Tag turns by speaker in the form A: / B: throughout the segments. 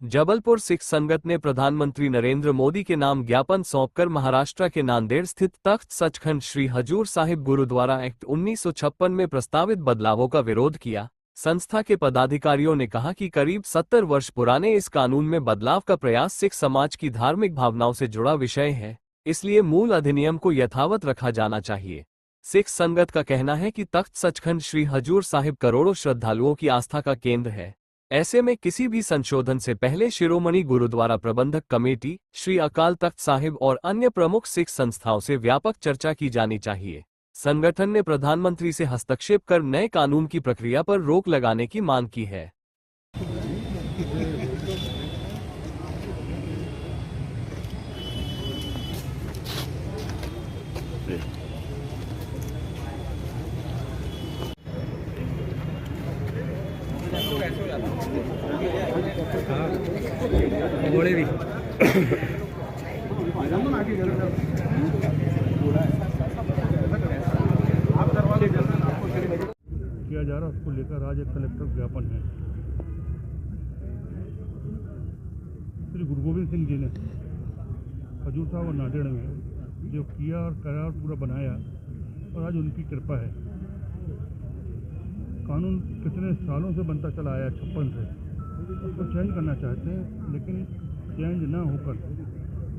A: जबलपुर सिख संगत ने प्रधानमंत्री नरेंद्र मोदी के नाम ज्ञापन सौंपकर महाराष्ट्र के नांदेड़ स्थित तख्त सचखंड श्री हजूर साहिब गुरुद्वारा एक्ट 1956 में प्रस्तावित बदलावों का विरोध किया। संस्था के पदाधिकारियों ने कहा कि करीब 70 वर्ष पुराने इस कानून में बदलाव का प्रयास सिख समाज की धार्मिक भावनाओं से जुड़ा विषय है, इसलिए मूल अधिनियम को यथावत रखा जाना चाहिए। सिख संगत का कहना है कि तख्त सचखंड श्री हजूर साहिब करोड़ों श्रद्धालुओं की आस्था का केंद्र है। ऐसे में किसी भी संशोधन से पहले शिरोमणि गुरुद्वारा प्रबंधक कमेटी, श्री अकाल तख्त साहिब और अन्य प्रमुख सिख संस्थाओं से व्यापक चर्चा की जानी चाहिए। संगठन ने प्रधानमंत्री से हस्तक्षेप कर नए कानून की प्रक्रिया पर रोक लगाने की मांग की है।
B: घोड़े भी
C: किया जा रहा है, उसको लेकर आज एक कलेक्टर ज्ञापन है। श्री गुरु गोविंद सिंह जी ने हजूर साहब और नांदेड़ में जो किया और करार पूरा बनाया, और आज उनकी कृपा है। कानून कितने सालों से बनता चला आया, 56 से, उसको चेंज करना चाहते हैं, लेकिन चेंज ना होकर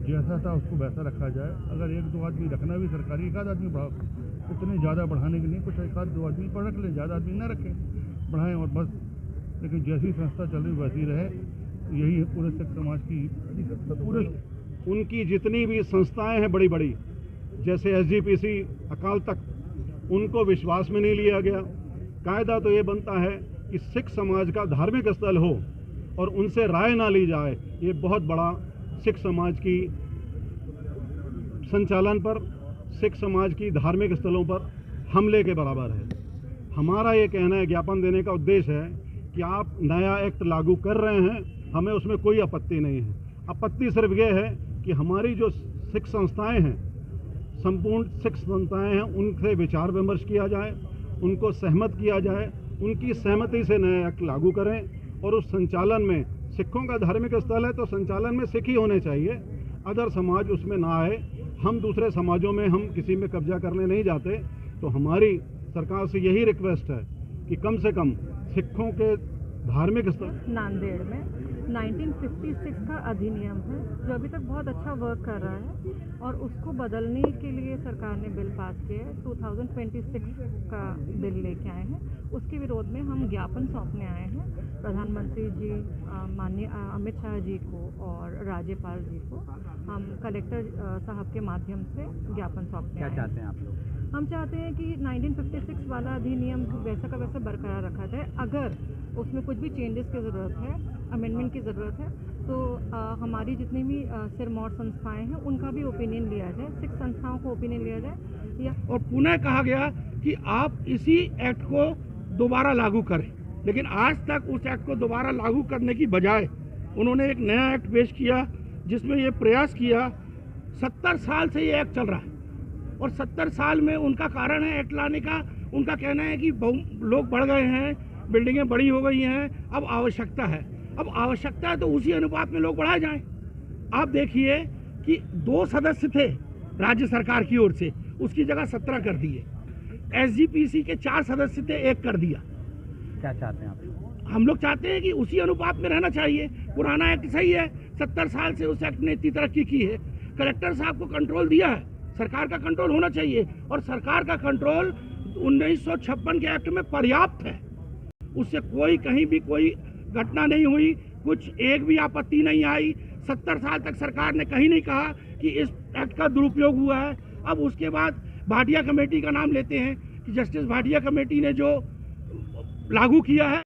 C: जैसा था उसको वैसा रखा जाए। अगर एक दो आदमी रखना भी सरकारी, एक आध आदमी इतने ज़्यादा बढ़ाने के लिए कुछ एक आध दो आदमी पर रख लें, ज़्यादा आदमी ना रखें, बढ़ाएं और बस। लेकिन जैसी संस्था चल रही वैसी रहे, यही है पूरे सिख समाज की। पूरे
D: उनकी जितनी भी संस्थाएं हैं बड़ी बड़ी, जैसे SGPC, अकाल तख्त, उनको विश्वास में नहीं लिया गया। कायदा तो ये बनता है कि सिख समाज का धार्मिक स्थल हो और उनसे राय ना ली जाए। ये बहुत बड़ा सिख समाज की संचालन पर, सिख समाज की धार्मिक स्थलों पर हमले के बराबर है। हमारा ये कहना है, ज्ञापन देने का उद्देश्य है कि आप नया एक्ट लागू कर रहे हैं, हमें उसमें कोई आपत्ति नहीं है। आपत्ति सिर्फ ये है कि हमारी जो सिख संस्थाएं हैं, संपूर्ण सिख संस्थाएं हैं, उनसे विचार विमर्श किया जाए, उनको सहमत किया जाए, उनकी सहमति से नया एक्ट लागू करें। और उस संचालन में, सिखों का धार्मिक स्थल है तो संचालन में सिख ही होने चाहिए, अदर समाज उसमें ना आए। हम दूसरे समाजों में हम किसी में कब्जा करने नहीं जाते। तो हमारी सरकार से यही रिक्वेस्ट है कि कम से कम सिखों के धार्मिक स्थल
E: नांदेड़ में 1956 का अधिनियम है, जो अभी तक बहुत अच्छा वर्क कर रहा है, और उसको बदलने के लिए सरकार ने बिल पास किया है। 2026 का बिल लेके आए हैं। उसके विरोध में हम ज्ञापन सौंपने आए हैं प्रधानमंत्री जी, माननीय अमित शाह जी को और राज्यपाल जी को। हम कलेक्टर साहब के माध्यम से ज्ञापन सौंपने
B: क्या चाहते हैं आप लोग?
E: हम चाहते हैं कि 1956 वाला अधिनियम वैसा का वैसा बरकरार रखा जाए। अगर उसमें कुछ भी चेंजेस की ज़रूरत है, अमेंडमेंट की ज़रूरत है, तो हमारी जितनी भी सिरमौर संस्थाएं हैं उनका भी ओपिनियन लिया जाए, सिख संस्थाओं को ओपिनियन लिया जाए। या
D: और पुनः कहा गया कि आप इसी एक्ट को दोबारा लागू करें, लेकिन आज तक उस एक्ट को दोबारा लागू करने की बजाय उन्होंने एक नया एक्ट पेश किया, जिसमें ये प्रयास किया। 70 साल से ये एक्ट चल रहा है, और 70 साल में उनका कारण है एक्ट लाने का, उनका कहना है कि लोग बढ़ गए हैं, बिल्डिंगें बड़ी हो गई हैं, अब आवश्यकता है। अब आवश्यकता है तो उसी अनुपात में लोग बढ़ाए जाएं। आप देखिए कि 2 सदस्य थे राज्य सरकार की ओर से, उसकी जगह 17 कर दिए। SGPC के 4 सदस्य थे, 1 कर दिया।
B: क्या चाहते हैं आप?
D: हम लोग चाहते हैं कि उसी अनुपात में रहना चाहिए। पुराना एक्ट सही है, 70 साल से उस एक्ट ने इतनी तरक्की की है। कलेक्टर साहब को कंट्रोल दिया है, सरकार का कंट्रोल होना चाहिए, और सरकार का कंट्रोल 1956 के एक्ट में पर्याप्त है। उससे कोई कहीं भी कोई घटना नहीं हुई, कुछ एक भी आपत्ति नहीं आई। 70 साल तक सरकार ने कहीं नहीं कहा कि इस एक्ट का दुरुपयोग हुआ है। अब उसके बाद भाटिया कमेटी का नाम लेते हैं कि जस्टिस भाटिया कमेटी ने जो लागू किया है